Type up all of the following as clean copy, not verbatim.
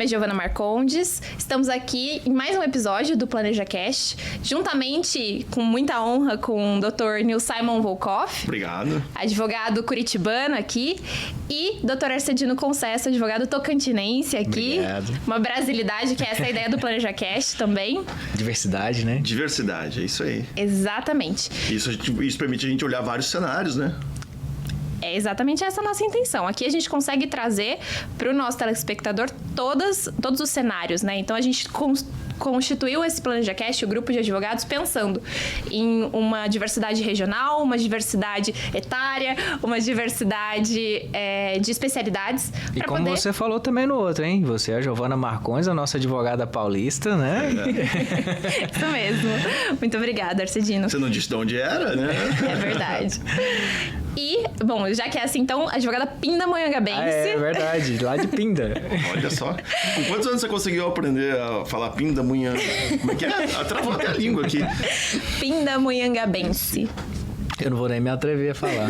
é Giovana Marcondes, estamos aqui em mais um episódio do PlanejaCast, juntamente, com muita honra, com o Dr. Neil Simon Volkoff. Obrigado. Advogado curitibano aqui, e Dr. Arcedino Concesso, advogado tocantinense aqui. Obrigado. Uma brasilidade, que é essa a ideia do PlanejaCast também. Diversidade, né? Diversidade, é isso aí. Exatamente. Isso permite a gente olhar vários cenários, né? É exatamente essa a nossa intenção. Aqui a gente consegue trazer para o nosso telespectador todos os cenários, né? Então a gente constituiu esse PlanejaCast, o grupo de advogados, pensando em uma diversidade regional, uma diversidade etária, uma diversidade de especialidades. E como você falou também no outro, hein? Você é a Giovana Marcondes, a nossa advogada paulista, né? Isso mesmo. Muito obrigada, Arcedino. Você não disse de onde era, né? É verdade. E, bom, já que é assim, então, advogada Pindamonhangabense. É verdade, lá de Pinda. Olha só. Com quantos anos você conseguiu aprender a falar Pindamonhanga? Como é que é? Travou até a língua aqui. Pindamonhangabense. Eu não vou nem me atrever a falar.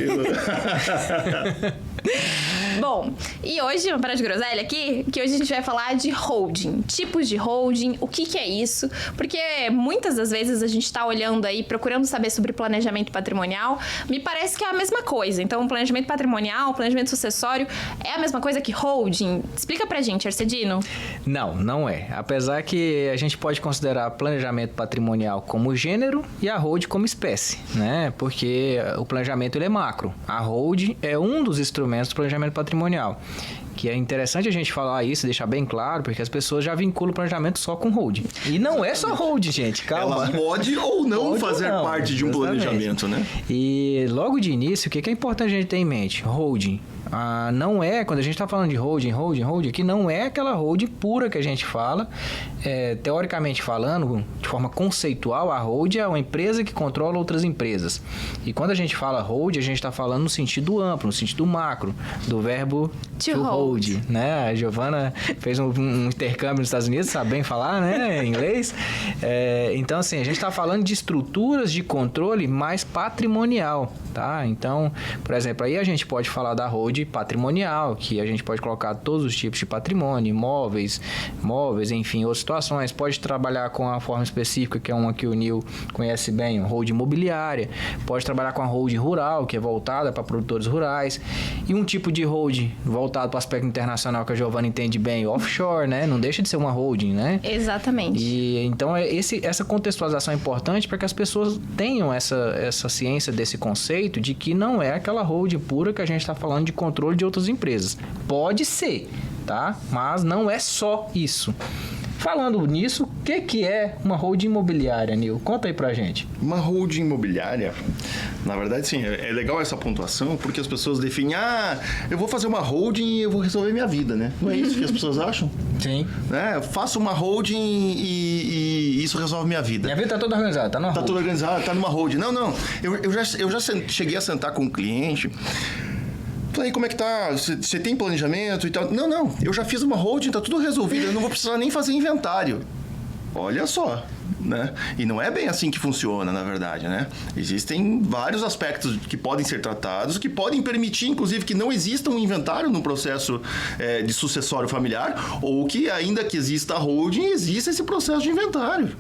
Bom, e hoje, vamos parar de groselha aqui, que hoje a gente vai falar de holding, tipos de holding, o que é isso, porque muitas das vezes a gente tá olhando aí, procurando saber sobre planejamento patrimonial, me parece que é a mesma coisa. Então, planejamento patrimonial, planejamento sucessório, é a mesma coisa que holding? Explica pra gente, Arcedino. Não é. Apesar que a gente pode considerar planejamento patrimonial como gênero e a holding como espécie, né? Porque o planejamento ele é macro. A holding é um dos instrumentos do planejamento patrimonial, que é interessante a gente falar isso, deixar bem claro, porque as pessoas já vinculam o planejamento só com holding. E não é só holding, gente, calma. Ela pode ou não fazer parte de um planejamento, né? E logo de início, o que é importante a gente ter em mente? Holding. Não é, quando a gente está falando de holding, aqui não é aquela holding pura que a gente fala. Teoricamente falando, de forma conceitual, a holding é uma empresa que controla outras empresas. E quando a gente fala holding, a gente está falando no sentido amplo, no sentido macro, do verbo to hold, né? A Giovana fez um intercâmbio nos Estados Unidos, sabe bem falar, né? Em inglês. Então, assim, a gente está falando de estruturas de controle mais patrimonial, tá? Então, por exemplo, aí a gente pode falar da holding patrimonial, que a gente pode colocar todos os tipos de patrimônio, imóveis, enfim, outras situações. Pode trabalhar com a forma específica, que é uma que o Neil conhece bem, holding imobiliária. Pode trabalhar com a holding rural, que é voltada para produtores rurais. E um tipo de holding voltado para o aspecto internacional, que a Giovana entende bem, offshore, né? Não deixa de ser uma holding, né? Exatamente. E então essa contextualização é importante para que as pessoas tenham essa ciência desse conceito de que não é aquela holding pura que a gente está falando de controle de outras empresas. Pode ser, tá? Mas não é só isso. Falando nisso, o que é uma holding imobiliária, Neil? Conta aí pra gente. Uma holding imobiliária, na verdade, sim, é legal essa pontuação, porque as pessoas definem, eu vou fazer uma holding e eu vou resolver minha vida, né? Não é isso que as pessoas acham? Sim. Eu faço uma holding e isso resolve minha vida. Minha vida tá toda organizada, tá numa holding. Tá toda organizada, tá numa holding. Não. Eu já cheguei a sentar com um cliente. Falei, como é que tá? Você tem planejamento e tal? Não. Eu já fiz uma holding, tá tudo resolvido. Eu não vou precisar nem fazer inventário. Olha só, né? E não é bem assim que funciona, na verdade, né? Existem vários aspectos que podem ser tratados, que podem permitir, inclusive, que não exista um inventário no processo de sucessório familiar, ou que, ainda que exista a holding, exista esse processo de inventário.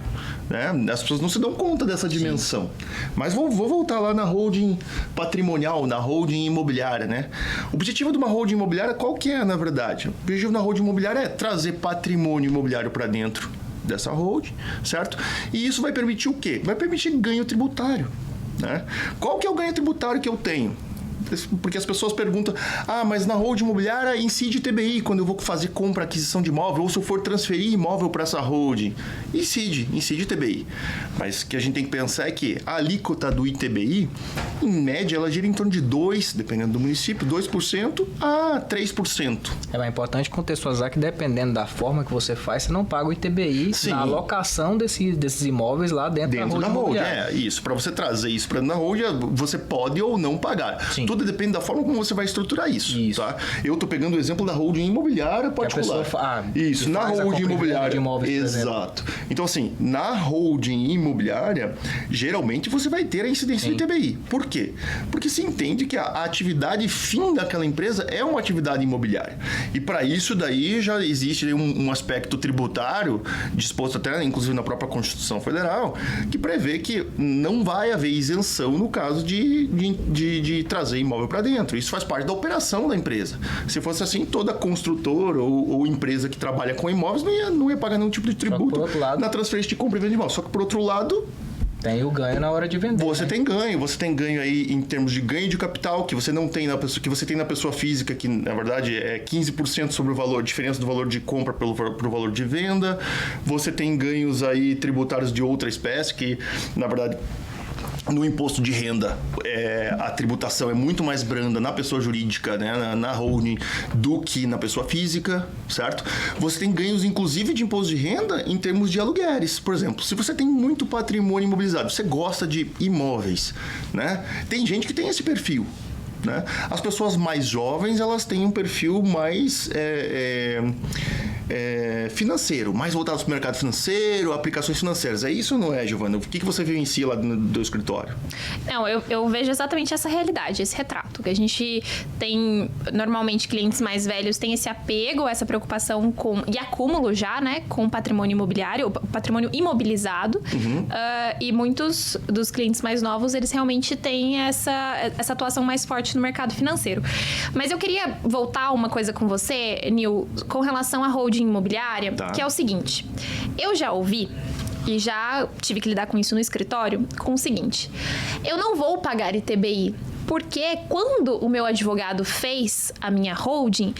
Né? As pessoas não se dão conta dessa dimensão. Mas vou voltar lá na holding patrimonial, na holding imobiliária, né? O objetivo de uma holding imobiliária, qual que é, na verdade? O objetivo da holding imobiliária é trazer patrimônio imobiliário para dentro dessa holding, certo? E isso vai permitir o quê? Vai permitir ganho tributário, né? Qual que é o ganho tributário que eu tenho? Porque as pessoas perguntam, mas na holding imobiliária incide ITBI quando eu vou fazer compra, aquisição de imóvel, ou se eu for transferir imóvel para essa holding. Incide ITBI. Mas o que a gente tem que pensar é que a alíquota do ITBI, em média, ela gira em torno de 2%, dependendo do município, 2% a 3%. É importante contextualizar que dependendo da forma que você faz, você não paga o ITBI na alocação desses imóveis lá dentro da holding. Isso. Para você trazer isso para dentro da holding, você pode ou não pagar. Sim. Tudo tudo depende da forma como você vai estruturar isso. Tá? Eu tô pegando o exemplo da holding imobiliária particular. Isso, na holding imobiliária. De imóveis, exato. Então, assim, na holding imobiliária, geralmente você vai ter a incidência do ITBI. Por quê? Porque se entende que a atividade fim daquela empresa é uma atividade imobiliária. E para isso daí já existe um aspecto tributário, disposto até, inclusive, na própria Constituição Federal, que prevê que não vai haver isenção no caso de trazer imóvel para dentro. Isso faz parte da operação da empresa. Se fosse assim, toda construtora ou empresa que trabalha com imóveis não ia pagar nenhum tipo de tributo na transferência de compra e venda de imóveis. Só que, por outro lado, tem o ganho na hora de vender. Você tem ganho aí em termos de ganho de capital, que você não tem na pessoa, que você tem na pessoa física, que na verdade é 15% sobre o valor, diferença do valor de compra pro valor de venda. Você tem ganhos aí tributários de outra espécie, que na verdade no imposto de renda, a tributação é muito mais branda na pessoa jurídica, né, na holding, do que na pessoa física, certo? Você tem ganhos, inclusive, de imposto de renda em termos de aluguéis. Por exemplo, se você tem muito patrimônio imobilizado, você gosta de imóveis, né? Tem gente que tem esse perfil. Né? As pessoas mais jovens, elas têm um perfil mais financeiro, mais voltado para o mercado financeiro, aplicações financeiras. É isso ou não é, Giovana? O que você viu em si lá no teu escritório? Não, eu vejo exatamente essa realidade, esse retrato. Que a gente tem, normalmente, clientes mais velhos têm esse apego, essa preocupação e acúmulo já, né? Com o patrimônio imobiliário, o patrimônio imobilizado. E muitos dos clientes mais novos, eles realmente têm essa atuação mais forte no mercado financeiro. Mas eu queria voltar uma coisa com você, Nil, com relação à holding imobiliária, que é o seguinte. Eu já ouvi e já tive que lidar com isso no escritório, com o seguinte. Eu não vou pagar ITBI, porque quando o meu advogado fez a minha holding,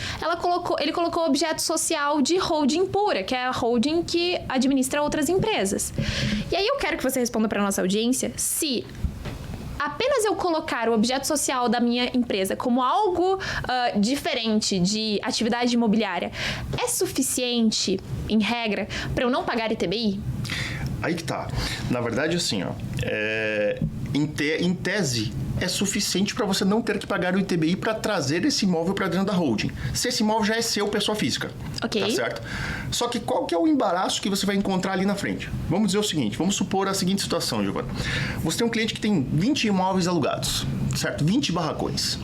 ele colocou objeto social de holding pura, que é a holding que administra outras empresas. E aí eu quero que você responda para a nossa audiência se apenas eu colocar o objeto social da minha empresa como algo diferente de atividade imobiliária é suficiente, em regra, para eu não pagar ITBI? Aí que tá. Na verdade, assim, em tese, é suficiente para você não ter que pagar o ITBI para trazer esse imóvel para dentro da holding. Se esse imóvel já é seu, pessoa física. Ok. Tá certo? Só que qual que é o embaraço que você vai encontrar ali na frente? Vamos dizer o seguinte, vamos supor a seguinte situação, Giovana. Você tem um cliente que tem 20 imóveis alugados, certo? 20 barracões,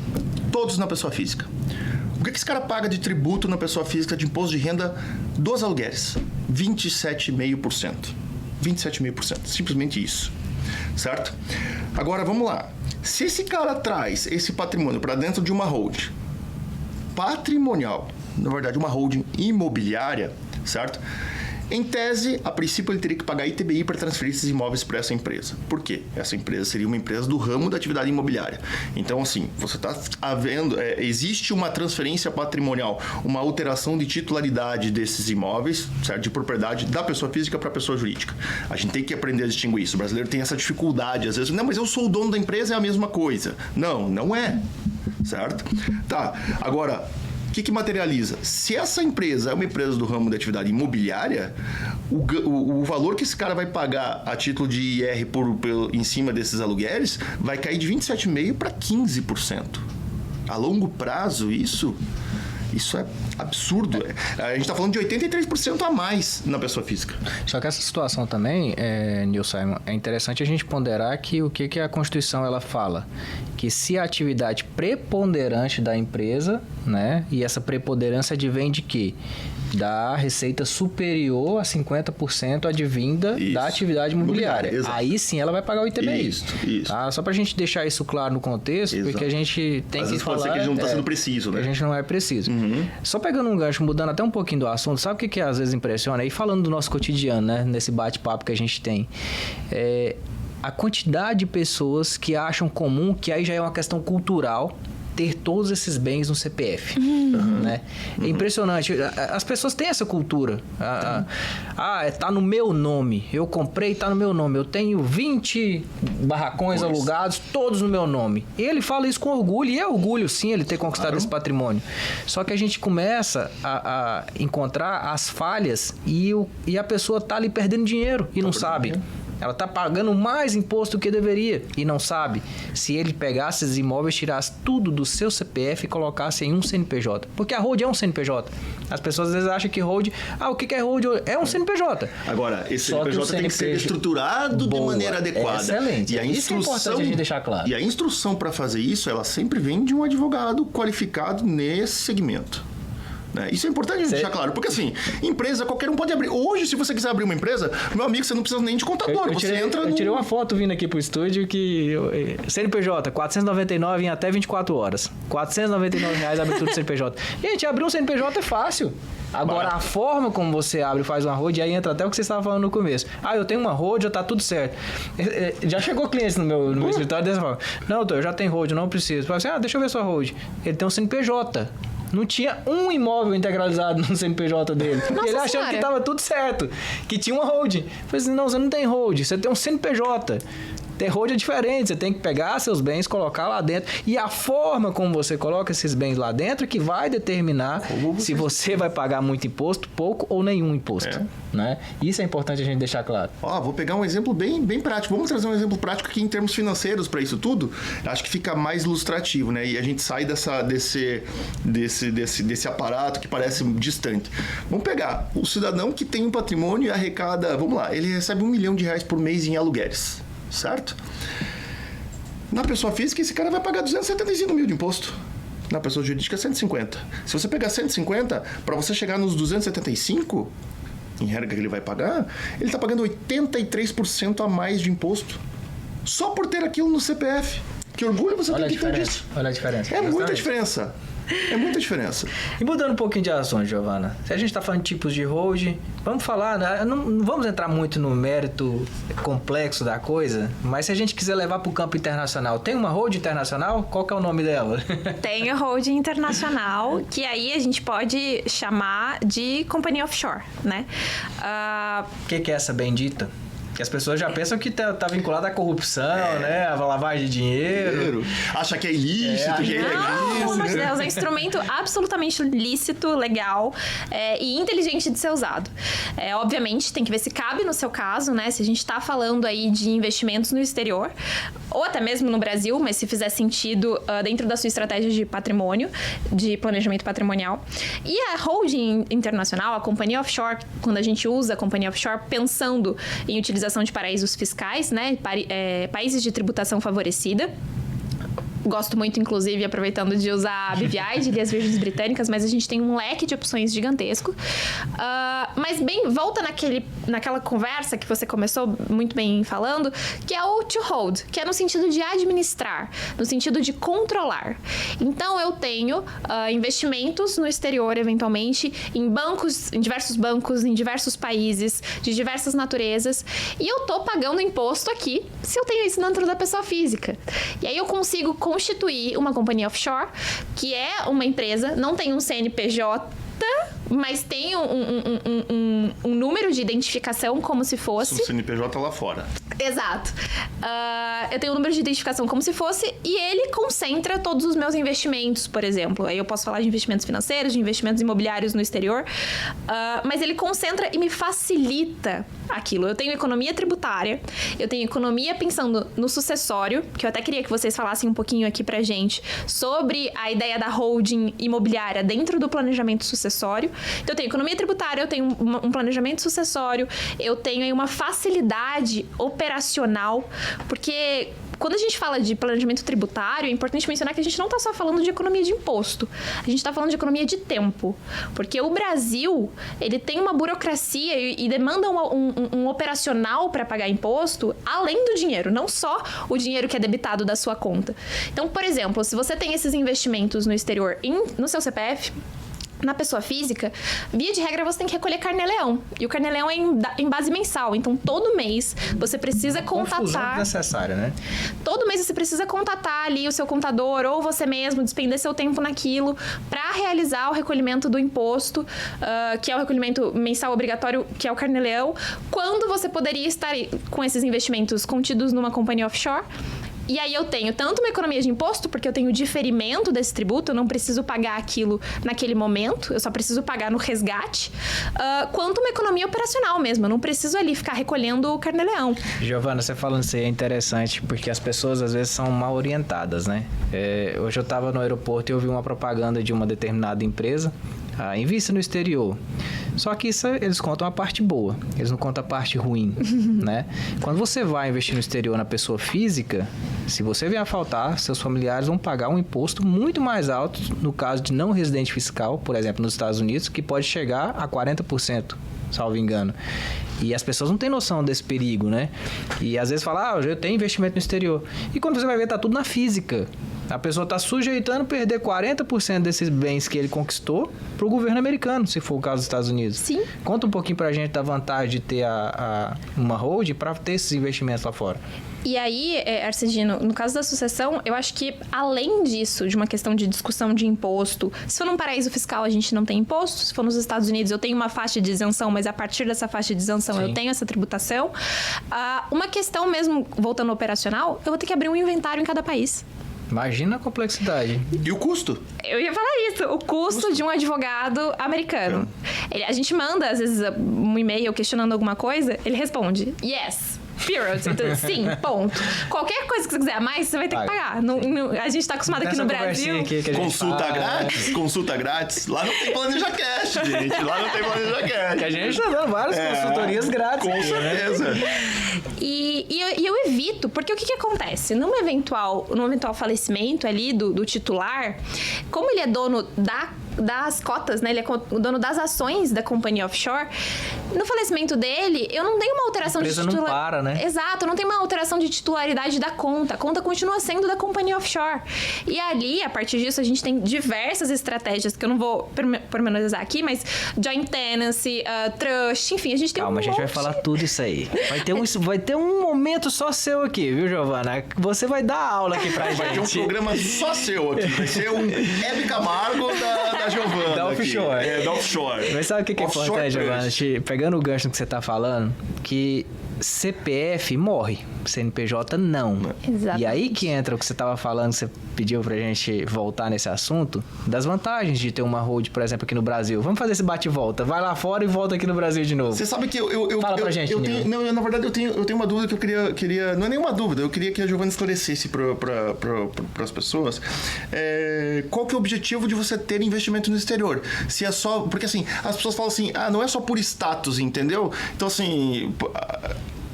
todos na pessoa física. O que esse cara paga de tributo na pessoa física de imposto de renda dos aluguéis? 27,5%. 27,5%. Simplesmente isso. Certo? Agora, vamos lá. Se esse cara traz esse patrimônio para dentro de uma holding patrimonial, na verdade, uma holding imobiliária, certo? Em tese, a princípio, ele teria que pagar ITBI para transferir esses imóveis para essa empresa. Por quê? Essa empresa seria uma empresa do ramo da atividade imobiliária. Então, assim, você está havendo... existe uma transferência patrimonial, uma alteração de titularidade desses imóveis, certo? De propriedade da pessoa física para a pessoa jurídica. A gente tem que aprender a distinguir isso. O brasileiro tem essa dificuldade. Às vezes, não, mas eu sou o dono da empresa, é a mesma coisa. Não, não é. Certo? Tá. Agora... O que materializa? Se essa empresa é uma empresa do ramo da atividade imobiliária, o valor que esse cara vai pagar a título de IR em cima desses aluguéis vai cair de 27,5% para 15%. A longo prazo, isso é absurdo. A gente está falando de 83% a mais na pessoa física. Só que essa situação também, Neil Simon, é interessante a gente ponderar que o que a Constituição ela fala? Que se a atividade preponderante da empresa, né, e essa preponderância advém de quê? Da receita superior a 50% advinda da atividade imobiliária. Aí sim ela vai pagar o ITBI. Isso. Tá? Só pra gente deixar isso claro no contexto, porque a gente tem que falar... Pode ser que a gente não está sendo preciso, né? A gente não é preciso. Só pegando um gancho, mudando até um pouquinho do assunto, sabe o que às vezes impressiona? E falando do nosso cotidiano, né? Nesse bate-papo que a gente tem. A quantidade de pessoas que acham comum, que aí já é uma questão cultural, ter todos esses bens no CPF, né? É impressionante. As pessoas têm essa cultura. Tá no meu nome. Eu comprei, tá no meu nome. Eu tenho 20 barracões alugados, todos no meu nome. Ele fala isso com orgulho, e é orgulho sim ele ter conquistado esse patrimônio. Só que a gente começa a encontrar as falhas e a pessoa tá ali perdendo dinheiro e não sabe. Ela está pagando mais imposto do que deveria e não sabe. Se ele pegasse esses imóveis, tirasse tudo do seu CPF e colocasse em um CNPJ. Porque a hold é um CNPJ. As pessoas às vezes acham que hold... o que é hold? É um CNPJ. Agora, esse Só que o CNPJ tem que ser estruturado de maneira adequada. Excelente. E a Isso é importante a gente deixar claro. E a instrução para fazer isso, ela sempre vem de um advogado qualificado nesse segmento. Isso é importante a gente deixar claro, porque assim, empresa, qualquer um pode abrir. Hoje, se você quiser abrir uma empresa, meu amigo, você não precisa nem de contador. Eu tirei uma foto vindo aqui pro estúdio que CNPJ, 499 em até 24 horas. R$499 a abertura do CNPJ. Gente, abrir um CNPJ é fácil. Agora, a forma como você abre e faz uma hold, aí entra até o que você estava falando no começo. Eu tenho uma hold, já tá tudo certo. Já chegou cliente no meu escritório dessa forma. Não, doutor, eu já tenho hold, não preciso. Fala assim, deixa eu ver sua hold. Ele tem um CNPJ. Não tinha um imóvel integralizado no CNPJ dele. Nossa ele achando senhora. que estava tudo certo, que tinha uma hold. Eu falei assim, não, você não tem hold, você tem um CNPJ. Ter hold é diferente, você tem que pegar seus bens, colocar lá dentro. E a forma como você coloca esses bens lá dentro é que vai determinar se você vai pagar muito imposto, pouco ou nenhum imposto. Né? Isso é importante a gente deixar claro. Vou pegar um exemplo bem prático. Vamos trazer um exemplo prático aqui em termos financeiros para isso tudo. Acho que fica mais ilustrativo, né? E a gente sai desse aparato que parece distante. Vamos pegar o cidadão que tem um patrimônio e arrecada, vamos lá, ele recebe R$1 milhão por mês em aluguéis. Certo? Na pessoa física, esse cara vai pagar 275 mil de imposto. Na pessoa jurídica, 150. Se você pegar 150, para você chegar nos 275, em regra que ele vai pagar, ele está pagando 83% a mais de imposto. Só por ter aquilo no CPF. Que orgulho você tem que ter disso. Olha a diferença. É muita diferença. É muita diferença. E mudando um pouquinho de assunto, Giovana, se a gente está falando de tipos de hold, vamos falar, né? Não vamos entrar muito no mérito complexo da coisa, mas se a gente quiser levar para o campo internacional, tem uma hold internacional? Qual que é o nome dela? Tem a hold internacional, que aí a gente pode chamar de companhia offshore, né? O que é essa bendita? Que as pessoas já pensam que tá vinculado à corrupção, né? A lavagem de dinheiro. Acha que é ilícito, que é ilegal. Não, pelo amor de Deus, é um instrumento absolutamente lícito, legal e inteligente de ser usado. Obviamente, tem que ver se cabe no seu caso, né? Se a gente tá falando aí de investimentos no exterior, ou até mesmo no Brasil, mas se fizer sentido dentro da sua estratégia de patrimônio, de planejamento patrimonial. E a holding internacional, a companhia offshore, quando a gente usa a companhia offshore pensando em utilização de paraísos fiscais, né? Países de tributação favorecida. Gosto muito, inclusive, aproveitando de usar a BVI, de Ilhas Virgens Britânicas, mas a gente tem um leque de opções gigantesco. Mas volta naquela conversa que você começou muito bem falando, que é o to hold, que é no sentido de administrar, no sentido de controlar. Então, eu tenho investimentos no exterior, eventualmente, em diversos bancos, em diversos países, de diversas naturezas, e eu tô pagando imposto aqui se eu tenho isso dentro da pessoa física. E aí eu consigo constituir uma companhia offshore, que é uma empresa, não tem um CNPJ, mas tem um número de identificação como se fosse... O CNPJ lá fora. Exato. Eu tenho um número de identificação como se fosse e ele concentra todos os meus investimentos, por exemplo. Aí eu posso falar de investimentos financeiros, de investimentos imobiliários no exterior, mas ele concentra e me facilita aquilo. Eu tenho economia tributária, eu tenho economia pensando no sucessório, que eu até queria que vocês falassem um pouquinho aqui pra gente sobre a ideia da holding imobiliária dentro do planejamento sucessório. Então, eu tenho economia tributária, eu tenho um planejamento sucessório, eu tenho aí uma facilidade operacional, porque quando a gente fala de planejamento tributário, é importante mencionar que a gente não está só falando de economia de imposto, a gente está falando de economia de tempo, porque o Brasil, ele tem uma burocracia e demanda um operacional para pagar imposto, além do dinheiro, não só o dinheiro que é debitado da sua conta. Então, por exemplo, se você tem esses investimentos no exterior no seu CPF, na pessoa física, via de regra, você tem que recolher carnê-leão. E o carnê-leão é em base mensal. Então, todo mês, você precisa contatar... Confusão desnecessária, né? Todo mês, você precisa contatar ali o seu contador ou você mesmo, despender seu tempo naquilo para realizar o recolhimento do imposto, que é o recolhimento mensal obrigatório, que é o carnê-leão, quando você poderia estar com esses investimentos contidos numa companhia offshore, E aí eu tenho tanto uma economia de imposto, porque eu tenho diferimento desse tributo, eu não preciso pagar aquilo naquele momento, eu só preciso pagar no resgate, quanto uma economia operacional mesmo, eu não preciso ali ficar recolhendo o carnê-leão. Giovana, você falando isso aí é interessante, porque as pessoas às vezes são mal orientadas, né? Hoje eu estava no aeroporto e eu vi uma propaganda de uma determinada empresa, invista no exterior. Só que isso eles contam a parte boa, eles não contam a parte ruim, né? Quando você vai investir no exterior na pessoa física, se você vier a faltar, seus familiares vão pagar um imposto muito mais alto no caso de não residente fiscal, por exemplo, nos Estados Unidos, que pode chegar a 40%, salvo engano. E as pessoas não têm noção desse perigo, né? E às vezes falam, eu tenho investimento no exterior. E quando você vai ver, tá tudo na física. A pessoa está sujeitando perder 40% desses bens que ele conquistou para o governo americano, se for o caso dos Estados Unidos. Sim. Conta um pouquinho para a gente da vantagem de ter uma holding para ter esses investimentos lá fora. E aí, Arcedino, no caso da sucessão, eu acho que além disso, de uma questão de discussão de imposto, se for num paraíso fiscal a gente não tem imposto, se for nos Estados Unidos eu tenho uma faixa de isenção, mas a partir dessa faixa de isenção eu tenho essa tributação. Uma questão mesmo, voltando ao operacional, eu vou ter que abrir um inventário em cada país. Imagina a complexidade. E o custo? Eu ia falar isso. O custo de um advogado americano. A gente manda, às vezes, um e-mail questionando alguma coisa, ele responde, yes. Period. Então, sim, ponto. Qualquer coisa que você quiser a mais, você vai ter que pagar. A gente tá acostumado aqui no Brasil. Consulta grátis? Consulta grátis? Lá não tem Planeja Cash, gente. Lá não tem Planeja Cash. Que a gente tá dando várias consultorias grátis. Com aqui, certeza. Né? E eu evito, porque o que acontece? Num eventual falecimento ali do titular, como ele é dono das cotas, né? Ele é o dono das ações da companhia offshore. No falecimento dele, eu não tenho uma alteração de titularidade. Não para, né? Exato, não tem uma alteração de titularidade da conta. A conta continua sendo da companhia offshore. E ali, a partir disso, a gente tem diversas estratégias que eu não vou pormenorizar aqui, mas joint tenancy, trust, enfim, a gente tem Calma, um a gente vai falar tudo isso aí. Vai ter um momento só seu aqui, viu, Giovana? Você vai dar aula aqui pra gente. Vai ter um programa só seu aqui. Vai ser um Hebe Camargo da Giovana. Da offshore. Aqui. Da offshore. Mas sabe o que é importante, Giovana? Pegando o gancho que você tá falando, que CPF morre, CNPJ não. Exatamente. E aí que entra o que você tava falando, que você pediu pra gente voltar nesse assunto, das vantagens de ter uma hold, por exemplo, aqui no Brasil. Vamos fazer esse bate e volta. Vai lá fora e volta aqui no Brasil de novo. Você sabe que Fala pra gente, na verdade, eu tenho uma dúvida que eu queria... Não é nenhuma dúvida, eu queria que a Giovana esclarecesse para as pessoas. Qual que é o objetivo de você ter investimento no exterior? Se é só... Porque, assim, as pessoas falam assim, não é só por status, entendeu? Então, assim...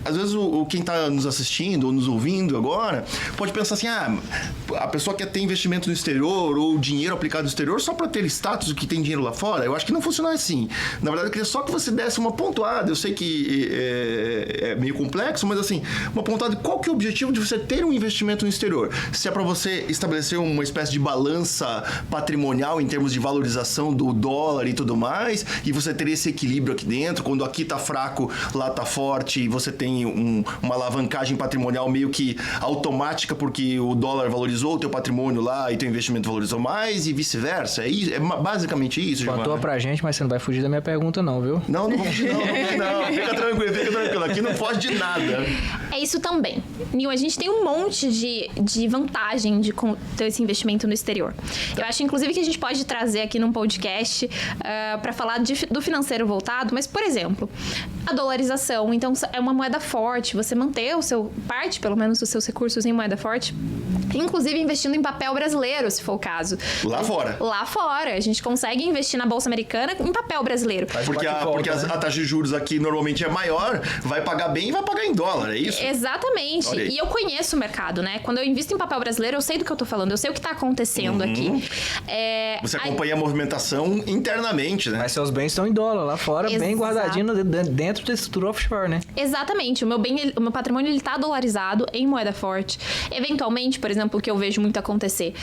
Às vezes quem está nos assistindo ou nos ouvindo agora pode pensar assim, a pessoa quer ter investimento no exterior ou dinheiro aplicado no exterior só para ter status que tem dinheiro lá fora. Eu acho que não funciona assim. Na verdade, eu queria só que você desse uma pontuada. Eu sei que é meio complexo, mas assim, uma pontuada de qual que é o objetivo de você ter um investimento no exterior. Se é para você estabelecer uma espécie de balança patrimonial em termos de valorização do dólar e tudo mais, e você ter esse equilíbrio aqui dentro, quando aqui tá fraco, lá tá forte, e você tem uma alavancagem patrimonial meio que automática porque o dólar valorizou o teu patrimônio lá e teu investimento valorizou mais e vice-versa. É basicamente isso, Giovana. Contou pra gente, mas você não vai fugir da minha pergunta não, viu? Não vou fugir não. Fica tranquilo. Aqui não foge de nada. É isso também. Nil, a gente tem um monte de vantagem de ter esse investimento no exterior. Eu acho, inclusive, que a gente pode trazer aqui num podcast para falar do financeiro voltado, mas, por exemplo, a dolarização. Então, é uma moeda forte, você manter parte, pelo menos, dos seus recursos em moeda forte, inclusive investindo em papel brasileiro, se for o caso. Lá fora. Lá fora. A gente consegue investir na Bolsa Americana em papel brasileiro. Porque a taxa de juros aqui normalmente é maior, vai pagar bem e vai pagar em dólar, é isso? Exatamente. E eu conheço o mercado, né? Quando eu invisto em papel brasileiro, eu sei do que eu tô falando, eu sei o que tá acontecendo aqui. Você acompanha a movimentação internamente, né? Mas seus bens estão em dólar lá fora, bem guardadinho dentro da estrutura offshore, né? Exatamente. O meu patrimônio, ele tá dolarizado em moeda forte. Eventualmente, por exemplo, exemplo, que eu vejo muito acontecer.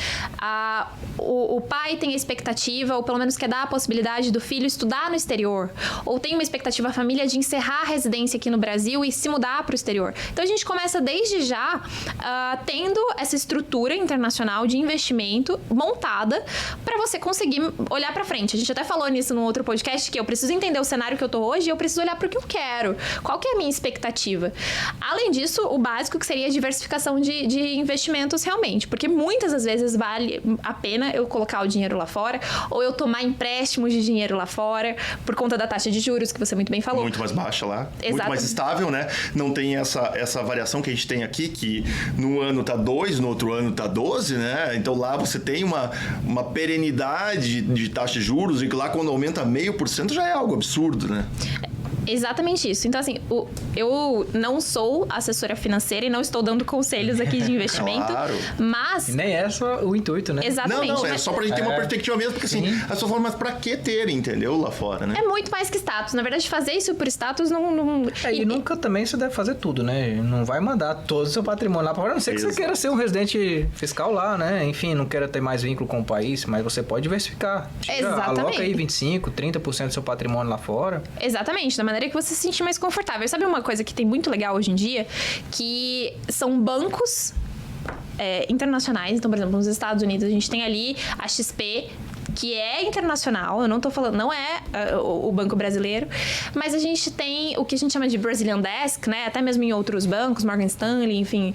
O pai tem a expectativa, ou pelo menos quer dar a possibilidade do filho estudar no exterior, ou tem uma expectativa, a família, de encerrar a residência aqui no Brasil e se mudar para o exterior. Então, a gente começa desde já tendo essa estrutura internacional de investimento montada para você conseguir olhar para frente. A gente até falou nisso num outro podcast, que eu preciso entender o cenário que eu tô hoje e eu preciso olhar para o que eu quero. Qual que é a minha expectativa? Além disso, o básico, que seria a diversificação de investimentos realmente, porque muitas das vezes vale a pena eu colocar o dinheiro lá fora, ou eu tomar empréstimos de dinheiro lá fora, por conta da taxa de juros, que você muito bem falou. Muito mais baixa lá. Exatamente. Muito mais estável, né? Não tem essa variação que a gente tem aqui, que no ano tá 2, no outro ano tá 12, né? Então lá você tem uma perenidade de taxa de juros, e que lá quando aumenta 0,5% já é algo absurdo, né? Exatamente isso. Então, assim, eu não sou assessora financeira e não estou dando conselhos aqui de investimento, Claro. mas... E nem é só o intuito, né? Exatamente. Não, é só pra gente ter uma perspectiva mesmo, porque assim, as pessoas falam, mas pra que ter, entendeu? Lá fora, né? É muito mais que status. Na verdade, fazer isso por status não... E nunca também você deve fazer tudo, né? Não vai mandar todo o seu patrimônio lá pra fora, a não ser que você queira ser um residente fiscal lá, né? Enfim, não queira ter mais vínculo com o país, mas você pode diversificar. Aloca aí 25%, 30% do seu patrimônio lá fora. Exatamente, da maneira que você se sentir mais confortável. Sabe uma coisa que tem muito legal hoje em dia? Que são bancos internacionais. Então, por exemplo, nos Estados Unidos, a gente tem ali a XP, que é internacional, eu não tô falando, não é o banco brasileiro, mas a gente tem o que a gente chama de Brazilian Desk, né? Até mesmo em outros bancos, Morgan Stanley, enfim,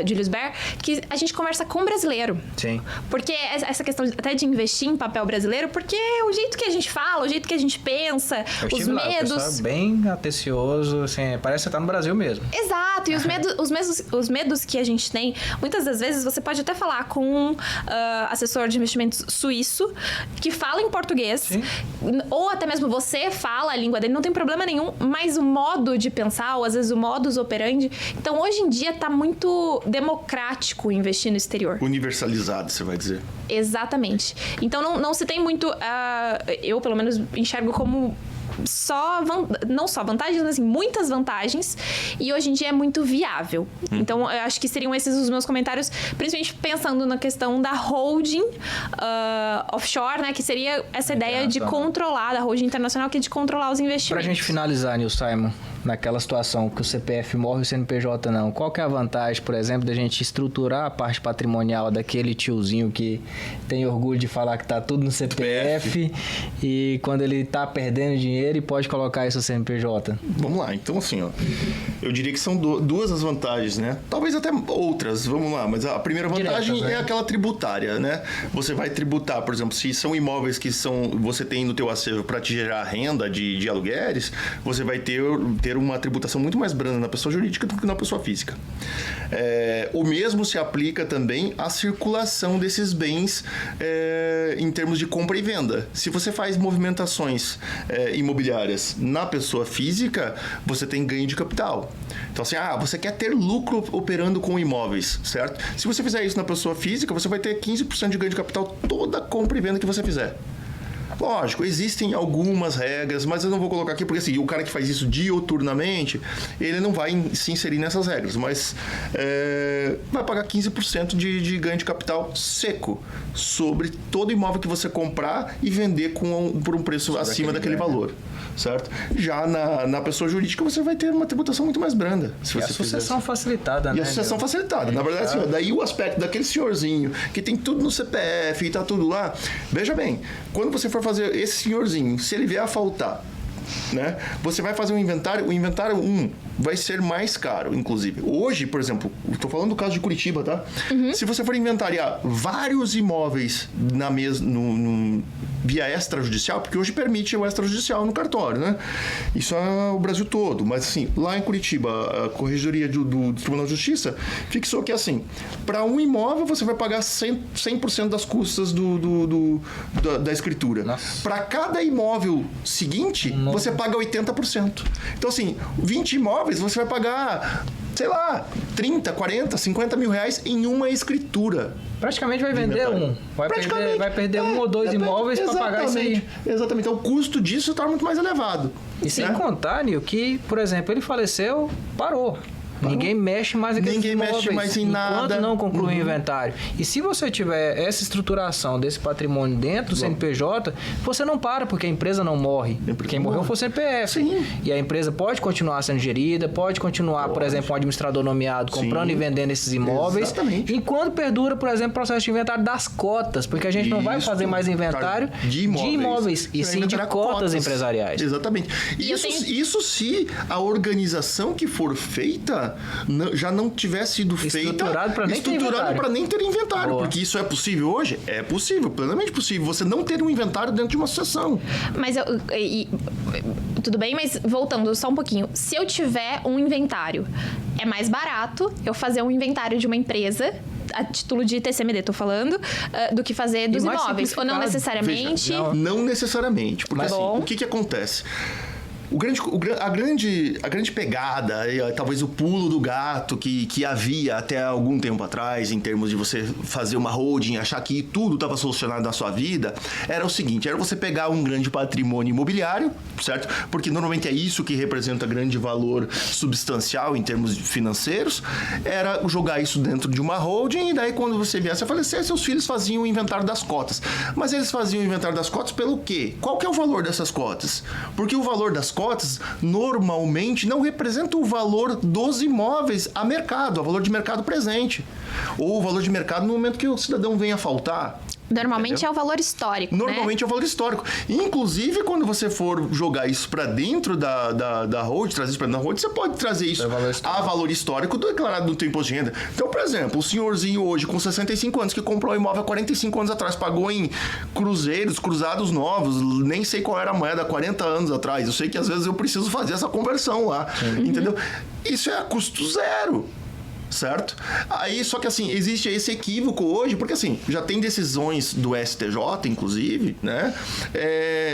Julius Baer, que a gente conversa com brasileiro. Sim. Porque essa questão até de investir em papel brasileiro, porque o jeito que a gente fala, o jeito que a gente pensa, os medos... É bem atencioso, assim, parece que você tá no Brasil mesmo. Exato, e os medos que a gente tem, muitas das vezes você pode até falar com um assessor de investimentos suíço, que fala em português, sim, ou até mesmo você fala a língua dele, não tem problema nenhum, mas o modo de pensar, ou às vezes o modus operandi. Então, hoje em dia, tá muito democrático investir no exterior. Universalizado, você vai dizer. Exatamente. Então, não se tem muito... eu, pelo menos, enxergo como... não só vantagens, mas assim, muitas vantagens, e hoje em dia é muito viável. Então, eu acho que seriam esses os meus comentários, principalmente pensando na questão da holding offshore, né, que seria essa ideia de controlar, da holding internacional, que é de controlar os investimentos. Pra gente finalizar, Nil Simon, naquela situação que o CPF morre e o CNPJ não, qual que é a vantagem, por exemplo, da gente estruturar a parte patrimonial daquele tiozinho que tem orgulho de falar que tá tudo no CPF e quando ele tá perdendo dinheiro, ele pode colocar isso no CNPJ? Vamos lá, então assim, ó, eu diria que são duas as vantagens, né? Talvez até outras, vamos lá, mas a primeira vantagem é aquela tributária, né? Você vai tributar, por exemplo, se são imóveis que você tem no teu acervo para te gerar renda de aluguéis, você vai ter uma tributação muito mais branda na pessoa jurídica do que na pessoa física. O mesmo se aplica também à circulação desses bens em termos de compra e venda. Se você faz movimentações imobiliárias na pessoa física, você tem ganho de capital. Então, assim, você quer ter lucro operando com imóveis, certo? Se você fizer isso na pessoa física, você vai ter 15% de ganho de capital toda compra e venda que você fizer. Lógico, existem algumas regras, mas eu não vou colocar aqui, porque assim, o cara que faz isso diuturnamente, ele não vai se inserir nessas regras, mas vai pagar 15% de ganho de capital seco sobre todo imóvel que você comprar e vender por um preço acima daquele valor, certo? Já na pessoa jurídica, você vai ter uma tributação muito mais branda. E a sucessão facilitada, né? E a sucessão facilitada. Na verdade, assim, daí o aspecto daquele senhorzinho que tem tudo no CPF e tá tudo lá, veja bem, quando você for fazer esse senhorzinho, se ele vier a faltar, né? Você vai fazer um inventário, o inventário 1 vai ser mais caro, inclusive. Hoje, por exemplo, estou falando do caso de Curitiba, tá? Se você for inventariar vários imóveis via extrajudicial, porque hoje permite o extrajudicial no cartório, né? Isso é o Brasil todo, mas assim, lá em Curitiba, a Corregedoria do Tribunal de Justiça fixou que assim, para um imóvel você vai pagar 100% das custas da escritura. Para cada imóvel seguinte, você paga 80%. Então assim, 20 imóveis você vai pagar, sei lá, 30, 40, 50 mil reais em uma escritura. Praticamente vai vender um. Vai perder um ou dois imóveis para pagar isso aí. Exatamente. Então o custo disso está muito mais elevado. E sem contar, Nil, que, por exemplo, ele faleceu, parou. Ninguém mexe mais aqueles Ninguém imóveis. mexe mais em enquanto nada. não conclui o inventário. E se você tiver essa estruturação desse patrimônio dentro do CNPJ, você não para, porque a empresa não morre. Quem morreu foi o CPF. Sim. E a empresa pode continuar sendo gerida, pode continuar, por exemplo, um administrador nomeado comprando e vendendo esses imóveis. Exatamente. Enquanto perdura, por exemplo, o processo de inventário das cotas, porque a gente não vai Isso. fazer mais inventário de imóveis, e sim de cotas empresariais. Exatamente. E eu Isso se a organização que for feita já não tivesse sido feita Estruturado para nem ter inventário. Boa. Porque isso é possível hoje? É possível, plenamente possível. Você não ter um inventário dentro de uma sucessão. Mas tudo bem, mas voltando só um pouquinho. Se eu tiver um inventário, é mais barato eu fazer um inventário de uma empresa, a título de TCMD, tô falando, do que fazer dos mais imóveis. Ou não simplificado. necessariamente. Veja, não necessariamente. Porque Mas assim, bom. o que acontece? A grande pegada, talvez o pulo do gato que havia até algum tempo atrás, em termos de você fazer uma holding, achar que tudo estava solucionado na sua vida, era o seguinte: era você pegar um grande patrimônio imobiliário, certo? Porque normalmente é isso que representa grande valor substancial em termos financeiros, era jogar isso dentro de uma holding, e daí quando você viesse a falecer, seus filhos faziam o inventário das cotas. Mas eles faziam o inventário das cotas pelo quê? Qual que é o valor dessas cotas? Porque o valor das cotas normalmente não representa o valor dos imóveis a mercado, o valor de mercado presente, ou o valor de mercado no momento que o cidadão venha a faltar. Normalmente Entendeu? é o valor histórico. Normalmente é o valor histórico. Inclusive, quando você for jogar isso para dentro da holding, trazer isso para dentro da holding, você pode trazer isso a valor histórico declarado no teu imposto de renda. Então, por exemplo, o senhorzinho hoje com 65 anos que comprou um imóvel há 45 anos atrás, pagou em cruzeiros, cruzados novos, nem sei qual era a moeda há 40 anos atrás. Eu sei que às vezes eu preciso fazer essa conversão lá, entendeu? Isso é a custo zero. Certo? Aí, só que assim, existe esse equívoco hoje, porque assim, já tem decisões do STJ, inclusive, né?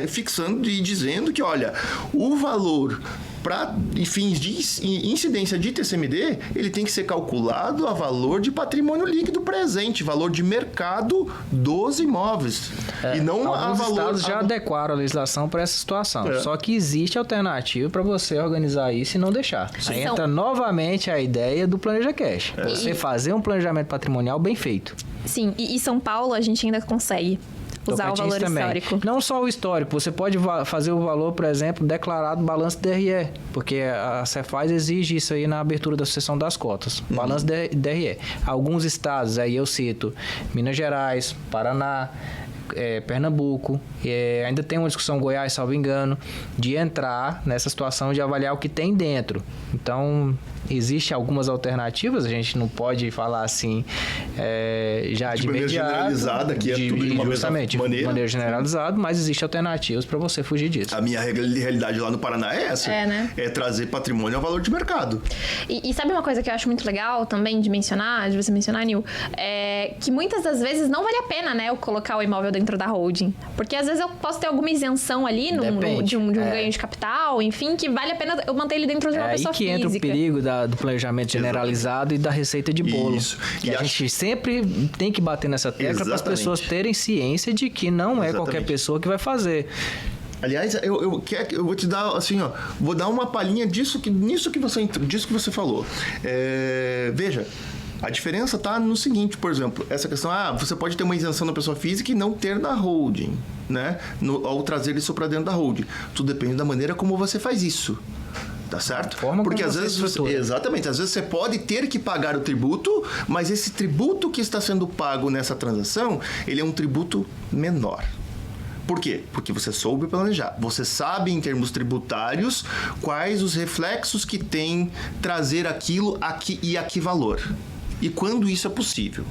Fixando e dizendo que, olha, o valor para fins de incidência de TCMD, ele tem que ser calculado a valor de patrimônio líquido presente, valor de mercado dos imóveis. E não a alguns valor... estados já adequaram a legislação para essa situação. Só que existe alternativa para você organizar isso e não deixar. Aí entra novamente a ideia do Planeja Cash. Você fazer um planejamento patrimonial bem feito. Sim, e São Paulo a gente ainda consegue usar o valor histórico. Não só o histórico, você pode fazer o valor, por exemplo, declarado balanço DRE, porque a Cefaz exige isso aí na abertura da sucessão das cotas. Balanço DRE. Alguns estados, aí eu cito Minas Gerais, Paraná, Pernambuco, ainda tem uma discussão Goiás, salvo engano, de entrar nessa situação de avaliar o que tem dentro. Então, existem algumas alternativas, a gente não pode falar assim já de maneira imediato. generalizada, que é tudo de uma justamente, mesma maneira. De maneira generalizada, mas existem alternativas para você fugir disso. A minha realidade lá no Paraná é essa. Né? É trazer patrimônio ao valor de mercado. E sabe uma coisa que eu acho muito legal também de você mencionar, Nil? É que muitas das vezes não vale a pena, né, eu colocar o imóvel dentro da holding. Porque às vezes eu posso ter alguma isenção ali de um ganho de capital, enfim, que vale a pena eu manter ele dentro de uma pessoa física. É aí que entra o perigo do planejamento generalizado e da receita de bolo. Isso. E a gente sempre tem que bater nessa tecla para as pessoas terem ciência de que não é qualquer pessoa que vai fazer. Aliás, eu vou te dar, assim, ó, vou dar uma palhinha disso que você falou. Veja, a diferença está no seguinte, por exemplo, essa questão, você pode ter uma isenção da pessoa física e não ter na holding, né? Ao trazer isso para dentro da holding. Tudo depende da maneira como você faz isso. Tá certo? Porque às vezes exatamente, às vezes você pode ter que pagar o tributo, mas esse tributo que está sendo pago nessa transação, ele é um tributo menor. Por quê? Porque você soube planejar. Você sabe, em termos tributários, quais os reflexos que tem trazer aquilo aqui e a que valor. E quando isso é possível.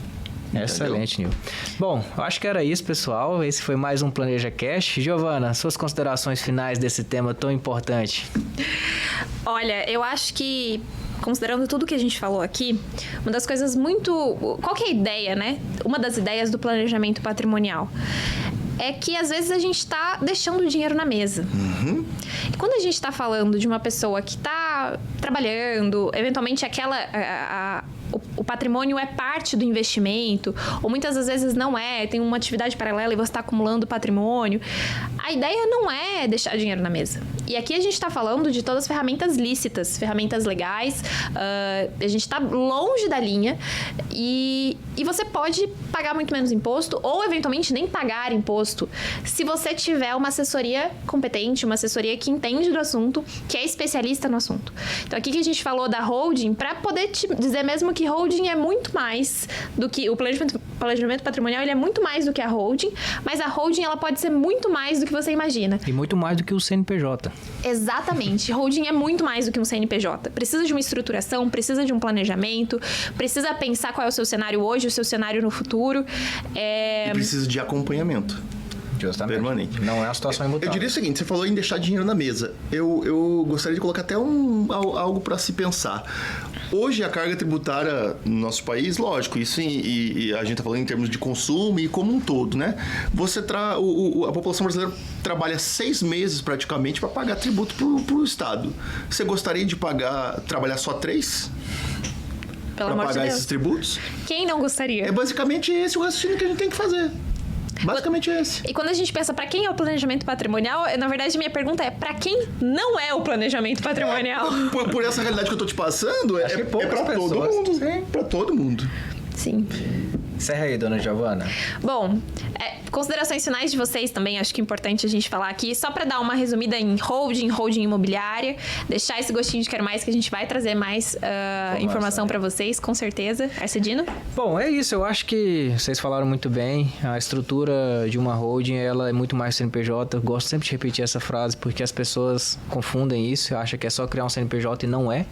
Excelente, Nil. Bom, eu acho que era isso, pessoal. Esse foi mais um Planeja Cash. Giovana, suas considerações finais desse tema tão importante. Olha, eu acho que, considerando tudo que a gente falou aqui, uma das coisas muito... Qual que é a ideia, né? Uma das ideias do planejamento patrimonial é que, às vezes, a gente está deixando o dinheiro na mesa. E quando a gente está falando de uma pessoa que está trabalhando, eventualmente o patrimônio é parte do investimento, ou muitas das vezes não é, tem uma atividade paralela e você está acumulando patrimônio. A ideia não é deixar dinheiro na mesa. E aqui a gente está falando de todas as ferramentas lícitas, ferramentas legais. A gente está longe da linha e você pode pagar muito menos imposto ou, eventualmente, nem pagar imposto se você tiver uma assessoria competente, uma assessoria que entende do assunto, que é especialista no assunto. Então, aqui que a gente falou da holding, para poder te dizer mesmo que holding é muito mais do que... O planejamento patrimonial, ele é muito mais do que a holding, mas a holding, ela pode ser muito mais do que você imagina. E muito mais do que o CNPJ. Exatamente. Holding é muito mais do que um CNPJ. Precisa de uma estruturação, precisa de um planejamento, precisa pensar qual é o seu cenário hoje, o seu cenário no futuro. E precisa de acompanhamento. Justamente. Permanente. Não é uma situação imutável. Eu diria o seguinte, você falou em deixar dinheiro na mesa. Eu gostaria de colocar até algo para se pensar. Hoje, a carga tributária no nosso país, lógico, isso e a gente está falando em termos de consumo e como um todo, né? A população brasileira trabalha 6 meses praticamente para pagar tributo para o Estado. Você gostaria de trabalhar só 3? Pelo amor de Deus. Para pagar esses tributos? Quem não gostaria? É basicamente esse o raciocínio que a gente tem que fazer. Basicamente esse. E quando a gente pensa para quem é o planejamento patrimonial, na verdade, minha pergunta é para quem não é o planejamento patrimonial? Por essa realidade que eu tô te passando, é para todo mundo. Para todo mundo. Sim. Encerra aí, dona Giovana. Bom, considerações finais de vocês também, acho que é importante a gente falar aqui, só para dar uma resumida em holding imobiliária, deixar esse gostinho de quero mais, que a gente vai trazer mais informação para vocês, com certeza. Arcedino? Bom, é isso, eu acho que vocês falaram muito bem, a estrutura de uma holding, ela é muito mais CNPJ, eu gosto sempre de repetir essa frase, porque as pessoas confundem isso, acham que é só criar um CNPJ e não é.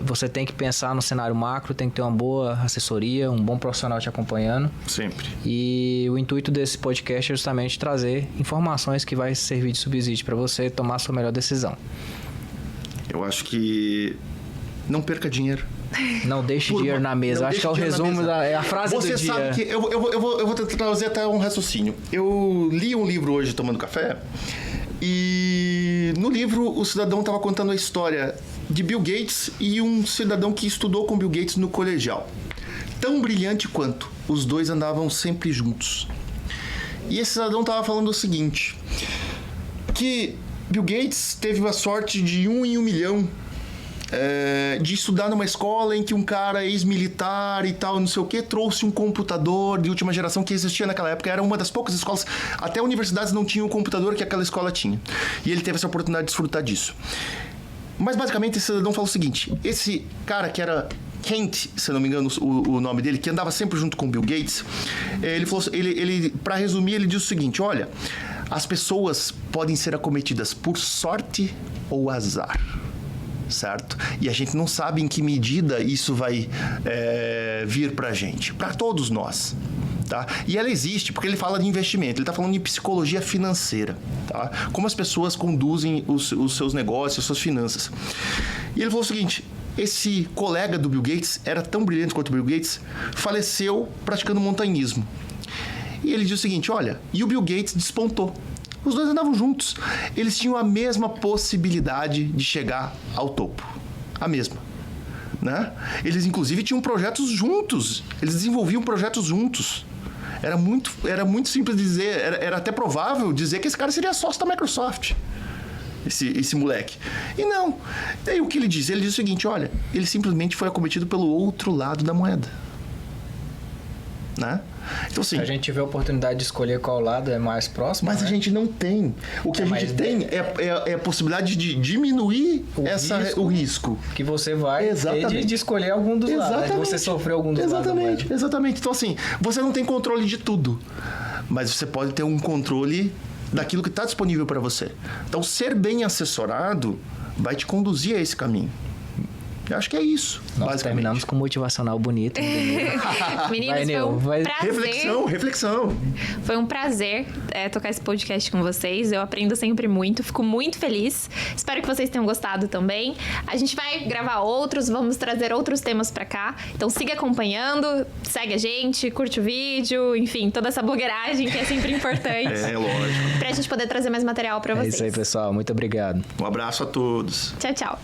Você tem que pensar no cenário macro, tem que ter uma boa assessoria, um bom profissional te acompanhando. Sempre. E o intuito desse podcast é justamente trazer informações que vai servir de subsídio para você tomar a sua melhor decisão. Eu acho que não perca dinheiro. Não deixe dinheiro na mesa. Acho que é o resumo, é a frase do dia. Você sabe que... Eu vou tentar trazer até um raciocínio. Eu li um livro hoje tomando café e no livro o cidadão estava contando a história de Bill Gates e um cidadão que estudou com Bill Gates no colegial. Tão brilhante quanto. Os dois andavam sempre juntos. E esse cidadão estava falando o seguinte, que Bill Gates teve a sorte de 1 em 1 milhão de estudar numa escola em que um cara ex-militar e tal, não sei o que, trouxe um computador de última geração que existia naquela época. Era uma das poucas escolas, até universidades não tinham o computador que aquela escola tinha. E ele teve essa oportunidade de desfrutar disso. Mas basicamente esse cidadão falou o seguinte, esse cara que era Kent, se não me engano o nome dele, que andava sempre junto com Bill Gates, ele falou, para resumir, ele diz o seguinte, olha, as pessoas podem ser acometidas por sorte ou azar. Certo? E a gente não sabe em que medida isso vai vir pra gente, pra todos nós. Tá? E ela existe, porque ele fala de investimento, ele está falando de psicologia financeira, tá? Como as pessoas conduzem os seus negócios, as suas finanças. E ele falou o seguinte, esse colega do Bill Gates, era tão brilhante quanto o Bill Gates, faleceu praticando montanhismo. E ele diz o seguinte, olha, e o Bill Gates despontou. Os dois andavam juntos. Eles tinham a mesma possibilidade de chegar ao topo. A mesma. Né? Eles, inclusive, tinham projetos juntos. Eles desenvolviam projetos juntos. Era muito simples de dizer. Era até provável dizer que esse cara seria sócio da Microsoft. Esse moleque. E não. Daí o que ele diz? Ele diz o seguinte, olha, ele simplesmente foi acometido pelo outro lado da moeda. Né? Então, assim, a gente tiver a oportunidade de escolher qual lado é mais próximo. Mas a gente não tem. O que a gente tem é a possibilidade de diminuir o risco. Que você vai ter de escolher algum dos lados. De você sofrer algum dos lados. Exatamente. Então, assim, você não tem controle de tudo. Mas você pode ter um controle daquilo que está disponível para você. Então, ser bem assessorado vai te conduzir a esse caminho. Eu acho que é isso, Nós terminamos com um motivacional bonito. Meninas, foi um prazer. Reflexão. Foi um prazer tocar esse podcast com vocês. Eu aprendo sempre muito, fico muito feliz. Espero que vocês tenham gostado também. A gente vai gravar outros, vamos trazer outros temas pra cá. Então siga acompanhando, segue a gente, curte o vídeo, enfim, toda essa blogueiragem que é sempre importante. Lógico. Pra gente poder trazer mais material pra vocês. É isso aí, pessoal. Muito obrigado. Um abraço a todos. Tchau, tchau.